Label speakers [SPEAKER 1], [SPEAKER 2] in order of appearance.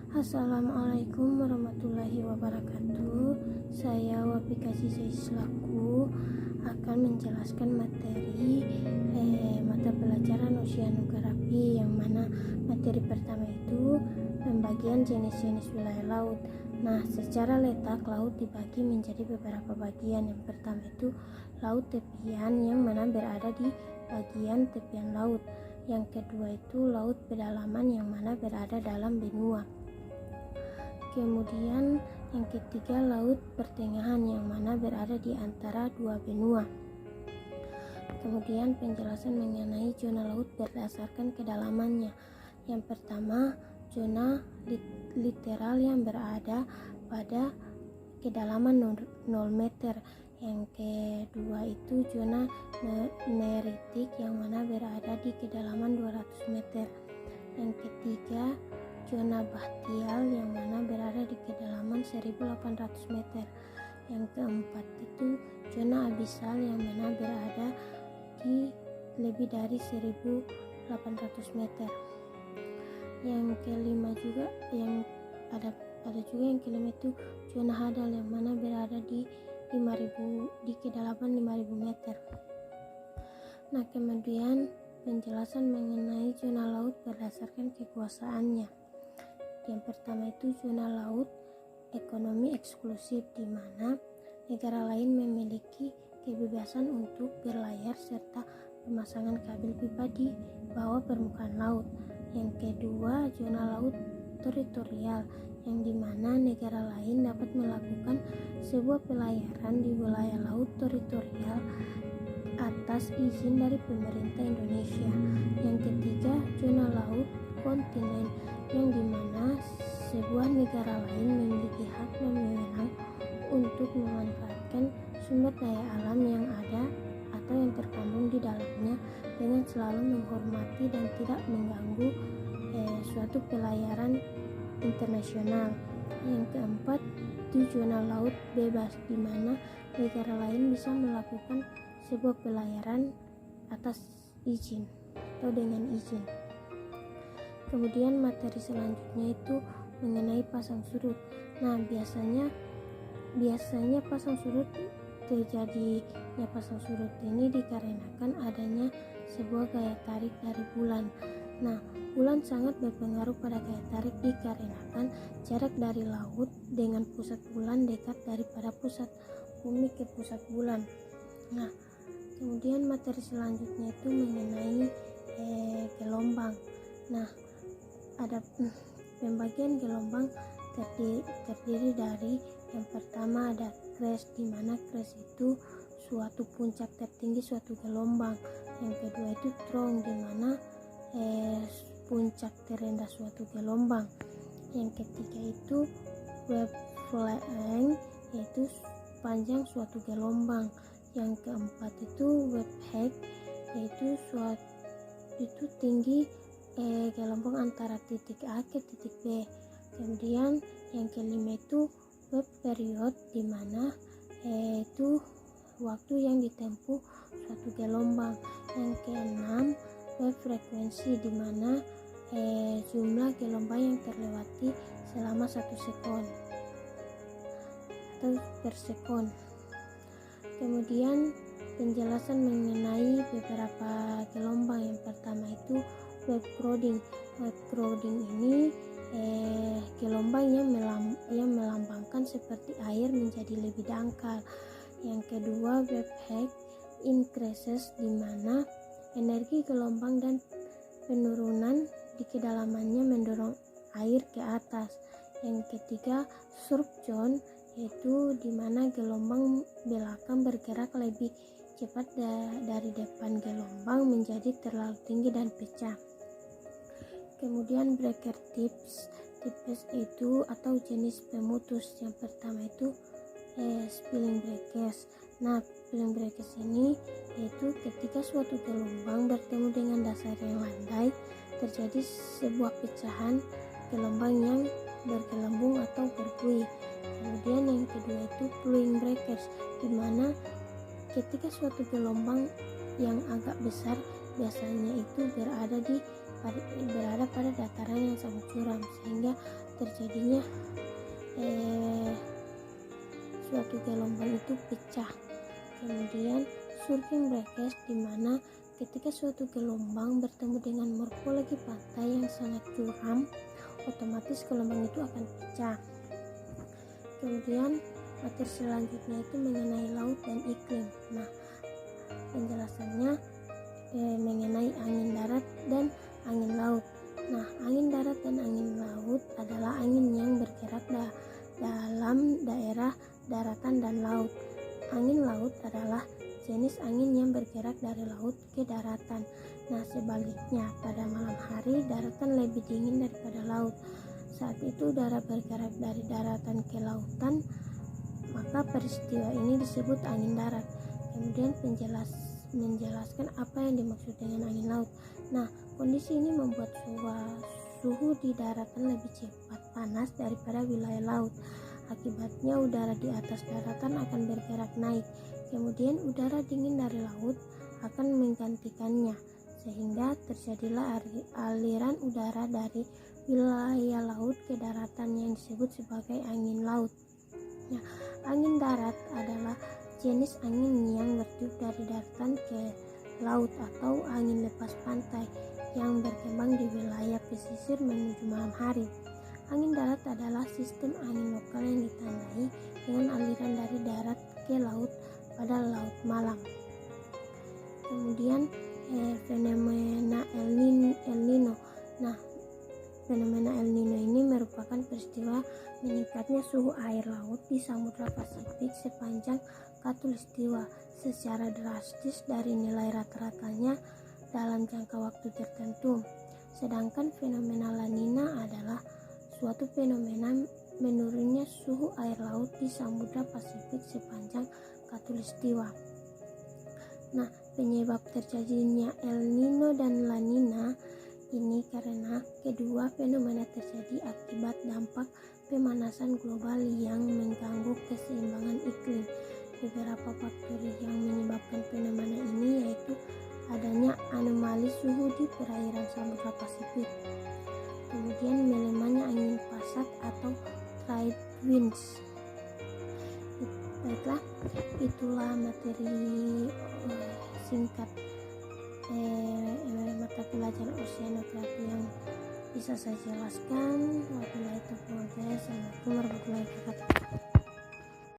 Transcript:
[SPEAKER 1] Assalamualaikum warahmatullahi wabarakatuh. Saya Wafika Selaku akan menjelaskan materi mata pelajaran oceanografi, yang mana materi pertama itu pembagian jenis-jenis wilayah laut. Nah, secara letak laut dibagi menjadi beberapa bagian. Yang pertama itu laut tepian, yang mana berada di bagian tepian laut. Yang kedua itu laut pedalaman, yang mana berada dalam benua. Kemudian yang ketiga laut pertengahan, yang mana berada di antara dua benua. Kemudian penjelasan mengenai zona laut berdasarkan kedalamannya. Yang pertama, zona literal yang berada pada kedalaman 0 meter. Yang kedua itu zona neritik, yang mana berada di kedalaman 200 meter. Yang ketiga zona bahtial, yang mana berada di kedalaman 1800 meter. Yang keempat itu zona abisal, yang mana berada di lebih dari 1800 meter. Yang kelima juga ada juga yang kelima itu zona hadal, yang mana berada di kedalaman 5000 meter. Nah, kemudian penjelasan mengenai zona laut berdasarkan kekuasaannya. Yang pertama itu zona laut ekonomi eksklusif, di mana negara lain memiliki kebebasan untuk berlayar serta pemasangan kabel pipa di bawah permukaan laut. Yang kedua, zona laut teritorial, yang dimana negara lain dapat melakukan sebuah pelayaran di wilayah laut teritorial atas izin dari pemerintah Indonesia. Yang ketiga, zona laut kontinen, yang dimana sebuah negara lain memiliki hak dan wewenang untuk memanfaatkan sumber daya alam yang ada atau yang terkandung di dalamnya, dengan selalu menghormati dan tidak mengganggu suatu pelayaran internasional. Yang keempat itu zona laut bebas, di mana negara lain bisa melakukan sebuah pelayaran atas izin atau dengan izin. Kemudian materi selanjutnya itu mengenai pasang surut. Nah, biasanya pasang surut terjadinya pasang surut ini dikarenakan adanya sebuah gaya tarik dari bulan. Nah, bulan sangat berpengaruh pada gaya tarik dikarenakan jarak dari laut dengan pusat bulan dekat daripada pusat bumi ke pusat bulan. Nah, kemudian materi selanjutnya itu mengenai gelombang. Nah, ada pembagian gelombang terdiri dari yang pertama ada crash, di mana crash itu suatu puncak tertinggi suatu gelombang. Yang kedua itu throng, di mana puncak terendah suatu gelombang. Yang ketiga itu wavelength, yaitu panjang suatu gelombang. Yang keempat itu wave height, yaitu tinggi gelombang antara titik A ke titik B. Kemudian yang kelima itu wave period, di mana itu waktu yang ditempuh suatu gelombang. Yang keenam wave frekuensi, di mana jumlah gelombang yang terlewati selama 1 sekon atau per sekon. Kemudian penjelasan mengenai beberapa gelombang. Yang pertama itu wave crowding. Wave crowding ini gelombang yang melambangkan seperti air menjadi lebih dangkal. Yang kedua wave height increases, di mana energi gelombang dan penurunan di kedalamannya mendorong air ke atas. Yang ketiga surf zone, yaitu di mana gelombang belakang bergerak lebih cepat dari depan gelombang menjadi terlalu tinggi dan pecah. Kemudian breaker tips itu atau jenis pemutus. Yang pertama itu spilling breakers. Nah, spilling breakers ini yaitu ketika suatu gelombang bertemu dengan dasar yang landai, terjadi sebuah pecahan gelombang yang bergelembung atau berbuih. Kemudian yang kedua itu flowing breakers, di mana ketika suatu gelombang yang agak besar biasanya itu berada di berada pada dataran yang sangat curam, sehingga terjadinya suatu gelombang itu pecah. Kemudian surfing breakers, di mana ketika suatu gelombang bertemu dengan morfologi pantai yang sangat curam, otomatis gelombang itu akan pecah. Kemudian materi selanjutnya itu mengenai laut dan iklim. Nah, penjelasannya mengenai angin darat dan angin laut. Nah, angin darat dan angin laut adalah angin yang bergerak dalam daerah daratan dan laut. Angin laut adalah jenis angin yang bergerak dari laut ke daratan. Nah, sebaliknya, pada malam hari daratan lebih dingin daripada laut. Saat itu udara bergerak dari daratan ke lautan, maka peristiwa ini disebut angin darat. Kemudian menjelaskan apa yang dimaksud dengan angin laut. Nah, kondisi ini membuat suhu di daratan lebih cepat panas daripada wilayah laut. Akibatnya udara di atas daratan akan bergerak naik. Kemudian udara dingin dari laut akan menggantikannya, sehingga terjadilah aliran udara dari wilayah laut ke daratan yang disebut sebagai angin laut. Nah, angin darat adalah jenis angin yang bertiup dari daratan ke laut atau angin lepas pantai yang berkembang di wilayah pesisir menuju malam hari. Angin darat adalah sistem angin lokal yang ditandai dengan aliran dari darat ke laut pada laut malam. Kemudian fenomena El Nino. Nah, fenomena El Nino ini merupakan peristiwa meningkatnya suhu air laut di Samudra Pasifik sepanjang Khatulistiwa secara drastis dari nilai rata-ratanya dalam jangka waktu tertentu. Sedangkan fenomena La Nina adalah suatu fenomena menurunnya suhu air laut di Samudra Pasifik sepanjang Khatulistiwa. Nah, penyebab terjadinya El Nino dan La Nina ini karena kedua fenomena terjadi akibat dampak pemanasan global yang mengganggu keseimbangan iklim. Beberapa faktor yang menyebabkan fenomena ini yaitu adanya anomali suhu di perairan Samudra Pasifik, kemudian melemahnya angin pasat atau trade winds. Baiklah, itulah materi singkat mata pelajaran oceanografi yang bisa saya jelaskan. Wabillahi taufiq wal hidayah. Assalamualaikum warahmatullahi wabarakatuh.